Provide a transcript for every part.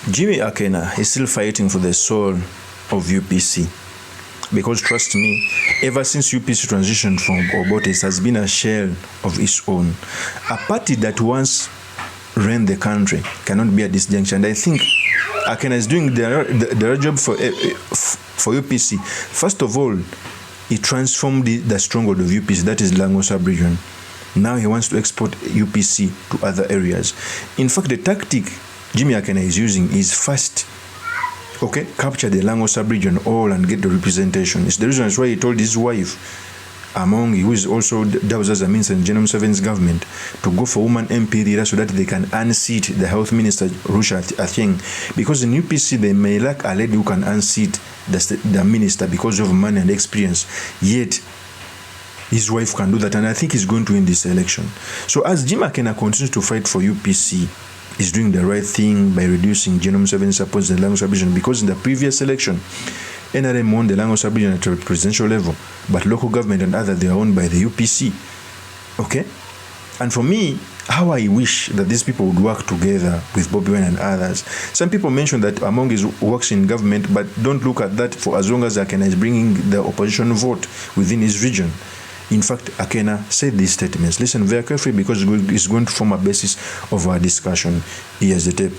Jimmy Akena is still fighting for the soul of UPC. Because trust me, ever since UPC transitioned from Obote, it has been a shell of its own. A party that once ran the country cannot be at this junction. And I think Akena is doing the right job for UPC. First of all, he transformed the stronghold of UPC, that is Lango sub-region. Now he wants to export UPC to other areas. In fact, the tactic Jimmy Akena is using is first, capture the Lango sub-region all and get the representation. It's the reason why he told his wife, who is also Dawes Minister in General Museveni's government, to go for woman MP leader so that they can unseat the health minister, Rusha Atheng. Because in UPC, they may lack a lady who can unseat the minister because of money and experience. Yet, his wife can do that, and I think he's going to win this election. So as Jim Akena continues to fight for UPC, he's doing the right thing by reducing General Museveni's support in the Lango sub-region, because in the previous election, NRM won the Lango sub-region at a presidential level, but local government and others, they are owned by the UPC. Okay? And for me, how I wish that these people would work together with Bobby Wine and others. Some people mention that Among is works in government, but don't look at that for as long as Akena is bringing the opposition vote within his region. In fact, Akena said these statements. Listen very carefully, because it's going to form a basis of our discussion. Here's the tape.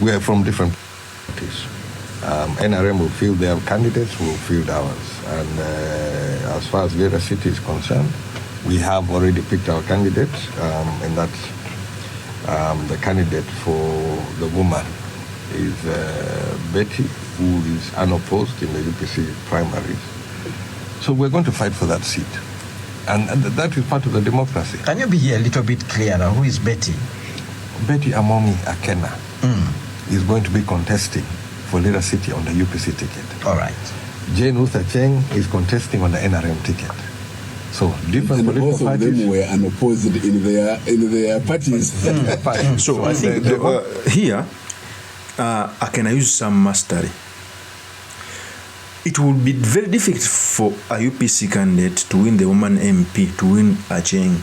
We are from different parties. NRM will field their candidates, will field ours. And as far as Vera City is concerned, we have already picked our candidates, and that's the candidate for the woman is Betty, who is unopposed in the UPC primaries. So we're going to fight for that seat. And that is part of the democracy. Can you be a little bit clearer? Who is Betty? Betty Amongi Akena is going to be contesting for Lira City on the UPC ticket. All right. Jane Luther Cheng is contesting on the NRM ticket. So different and political both of parties. them were unopposed in their parties. So I think here, Akena use some mastery. It would be very difficult for a UPC candidate to win the woman MP, to win Acheng,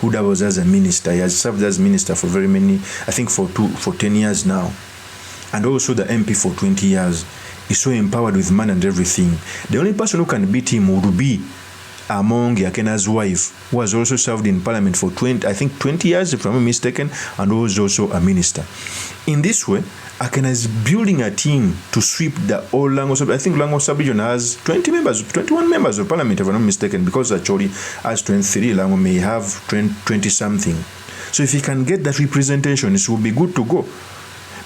who was as a minister. He has served as minister for very many, I think for 10 years now. And also the MP for 20 years. He's so empowered with money and everything. The only person who can beat him would be Among Akena's wife, who has also served in parliament for 20 years, if I'm not mistaken, and who is also a minister. In this way, Akena is building a team to sweep the whole Lango sub. I think Lango sub-region has 21 members of parliament, if I'm not mistaken, because actually as 23, Lango may have 20 something. So if he can get that representation, it will be good to go.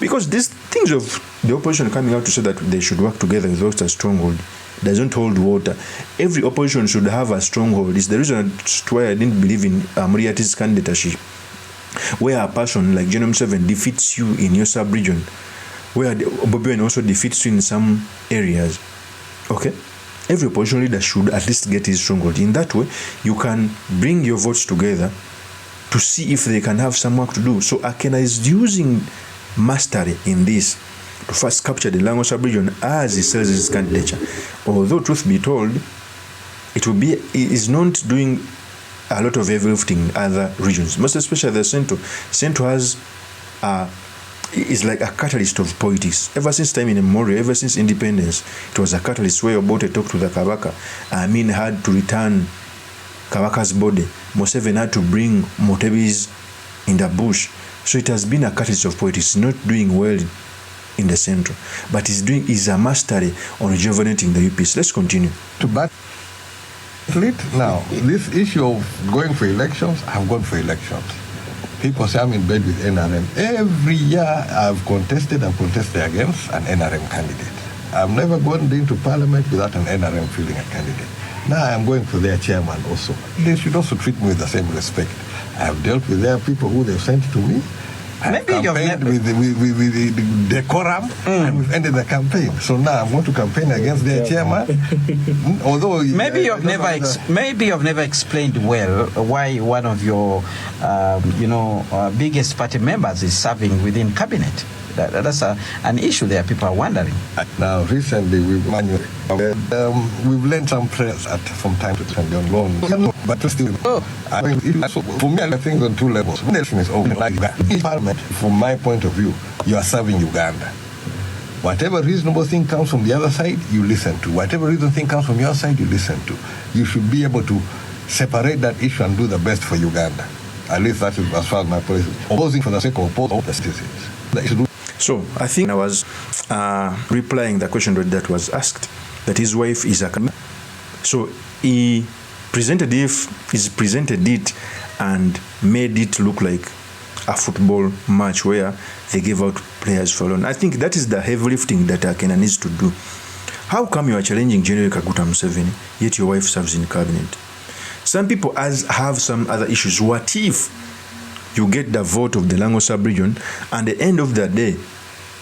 Because these things of the opposition coming out to say that they should work together without a stronghold doesn't hold water. Every opposition should have a stronghold. It's the reason why I didn't believe in Muriati's candidatureship, where a person like General Museveni defeats you in your sub-region, where Bobby Wine also defeats you in some areas. Okay? Every opposition leader should at least get his stronghold. In that way, you can bring your votes together to see if they can have some work to do. So Akena is using mastery in this to first capture the Lango sub-region as he sells his candidature. Although, truth be told, he is not doing a lot of heavy lifting in other regions, most especially the Central. Central is like a catalyst of politics. Ever since time immemorial, ever since independence, it was a catalyst where Obote talked to the Kabaka. Amin had to return Kabaka's body. Museveni had to bring Motebi's in the bush. So it has been a catalyst of politics. It's not doing well in the Central, but is a mastery on rejuvenating the UPC. Let's continue. To battle it now, this issue of going for elections, I've gone for elections. People say I'm in bed with NRM. Every year I've contested against an NRM candidate. I've never gone into parliament without an NRM fielding a candidate. Now I'm going for their chairman also. They should also treat me with the same respect. I've dealt with their people who they've sent to me. I've campaigned with the decorum, and we've ended the campaign. So now I'm going to campaign against their chairman. Although maybe you've never explained well why one of your biggest party members is serving within cabinet. That's an issue there. People are wondering. Now, recently we've lent some prayers from time to time on loan, but still. For me, I think on two levels. One nation is open like that. government, from my point of view, you are serving Uganda. Whatever reasonable thing comes from the other side, you listen to. Whatever reasonable thing comes from your side, you listen to. You should be able to separate that issue and do the best for Uganda. At least that is as far as my policy is. Opposing for the sake of opposing the citizens. So I think I was replying the question that was asked, that his wife is Akena. So he presented it and made it look like a football match where they gave out players for loan. I think that is the heavy lifting that Akena needs to do. How come you are challenging General Kaguta Museveni, yet your wife serves in cabinet? Some people have some other issues. What if you get the vote of the Lango sub-region, and at the end of the day,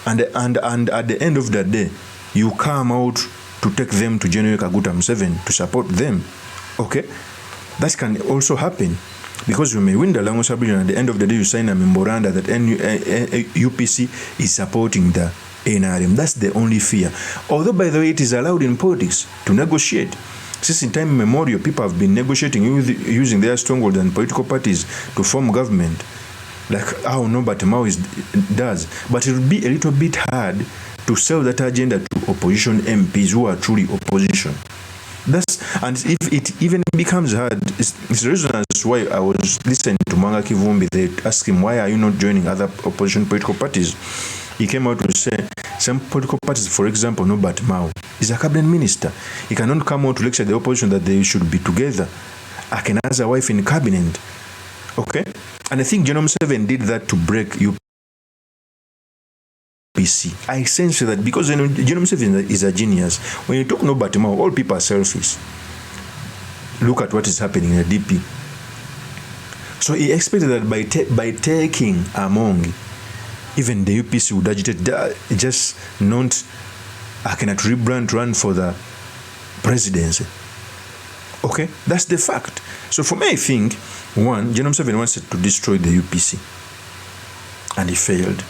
and at the end of the day, you come out to take them to General Kaguta Museveni to support them? Okay, that can also happen. Because you may win the Lango sub-region, at the end of the day you sign a memoranda that UPC is supporting the NRM. That's the only fear. Although, by the way, it is allowed in politics to negotiate. Since in time immemorial, people have been negotiating using their stronghold and political parties to form government, like how Norbert Mao does. But it will be a little bit hard to sell that agenda to opposition MPs who are truly opposition. And if it even becomes hard, it's the reason as why I was listening to Mwanga Kivumbi. They asked him, why are you not joining other opposition political parties? He came out to say, some political parties, for example, Norbert Mao is a cabinet minister. He cannot come out to lecture the opposition that they should be together. Akena has a wife in cabinet. Okay? And I think General Museveni did that to break UPC. I sense that because General Museveni is a genius. When you talk Norbert Mao, all people are selfish. Look at what is happening in the DP. So he expected that by taking among, even the UPC would agitate, just not Akena to rebrand, run for the presidency. Okay, that's the fact. So for me, I think, one, General Museveni wanted to destroy the UPC, and he failed.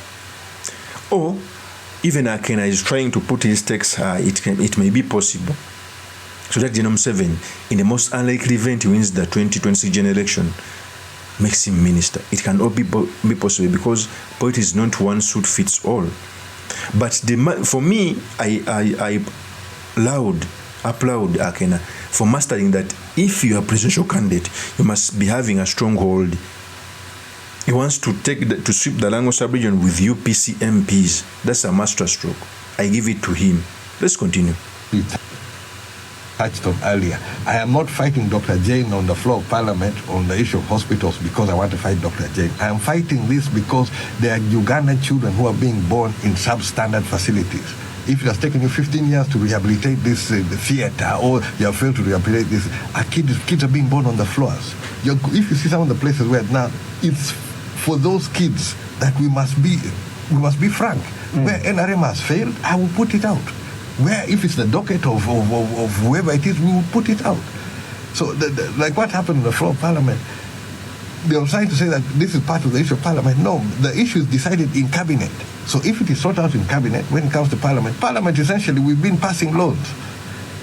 Or even Akena is trying to put his stakes high. It may be possible, so that General Museveni, in the most unlikely event, he wins the 2026 general election, makes him minister. It can all be possible, because politics is not one suit fits all. But for me, I applaud Akena for mastering that. If you are a presidential candidate, you must be having a stronghold. He wants to sweep the Lango sub-region with UPC MPs. That's a masterstroke. I give it to him. Let's continue. Touched on earlier. I am not fighting Dr. Jane on the floor of Parliament on the issue of hospitals because I want to fight Dr. Jane. I am fighting this because there are Ugandan children who are being born in substandard facilities. If it has taken you 15 years to rehabilitate this the theater, or you have failed to rehabilitate this, kids are being born on the floors. If you see some of the places where now, it's for those kids that we must be frank. Where NRM has failed, I will put it out. Where if it's the docket of whoever it is, we will put it out. So like what happened in the floor of Parliament, they were trying to say that this is part of the issue of Parliament. No, the issue is decided in Cabinet. So if it is sorted out in Cabinet, when it comes to Parliament essentially, we've been passing loans.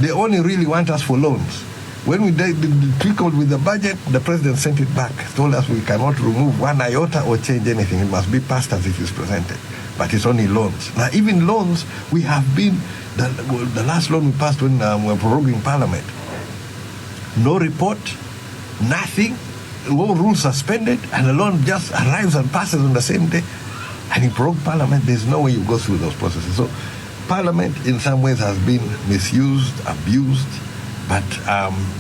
They only really want us for loans. When we trickled with the budget, the President sent it back, told us we cannot remove one iota or change anything. It must be passed as it is presented. But it's only loans. Now, even loans, we have been, the last loan we passed when we were proroguing Parliament, no report, nothing, all rules suspended, and the loan just arrives and passes on the same day. And in prorogued Parliament, there's no way you go through those processes. So Parliament, in some ways, has been misused, abused, but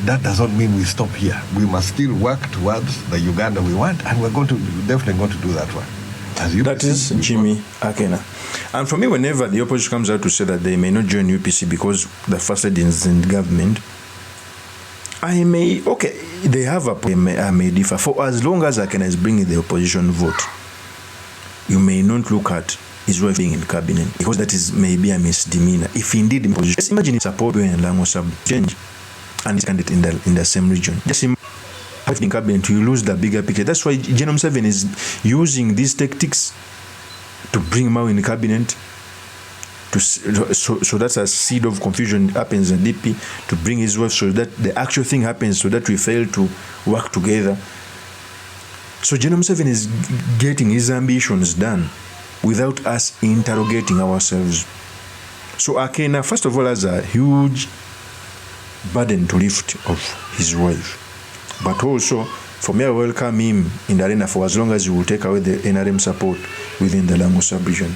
that doesn't mean we stop here. We must still work towards the Uganda we want, and we're definitely going to do that one. That is Jimmy Akena. And for me, whenever the opposition comes out to say that they may not join UPC because the first lady is in government, they have a point. I may differ. For as long as Akena is bringing the opposition vote, you may not look at his wife being in cabinet, because that is maybe a misdemeanor. If indeed in position, just imagine support when Lango sub change and it's candidate in the same region. Just imagine in cabinet, you lose the bigger picture. That's why General Museveni is using these tactics to bring Mao in the cabinet, so that a seed of confusion happens in DP, to bring his wife, so that the actual thing happens, so that we fail to work together. So General Museveni is getting his ambitions done without us interrogating ourselves. So Akena, first of all, has a huge burden to lift of his wife. But also, for me, I welcome him in the arena for as long as he will take away the NRM support within the Lango sub-region.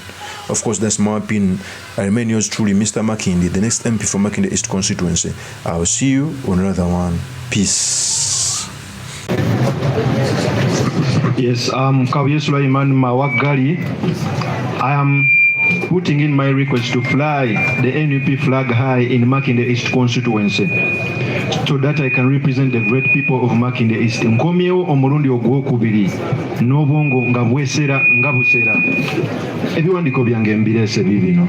Of course, that's my opinion. I remain yours truly, Mr. Makindi, the next MP for Makindi East constituency. I'll see you on another one. Peace. Yes, Kawiye Sulaiman Mawagali. I am putting in my request to fly the NUP flag high in Makinde East constituency, so that I can represent the great people of Makinde East. Nkomyewo omulundi ogwokubiri n'obwongo nga bwesera nga busera. Ebiwandiiko byange mbirese bibino.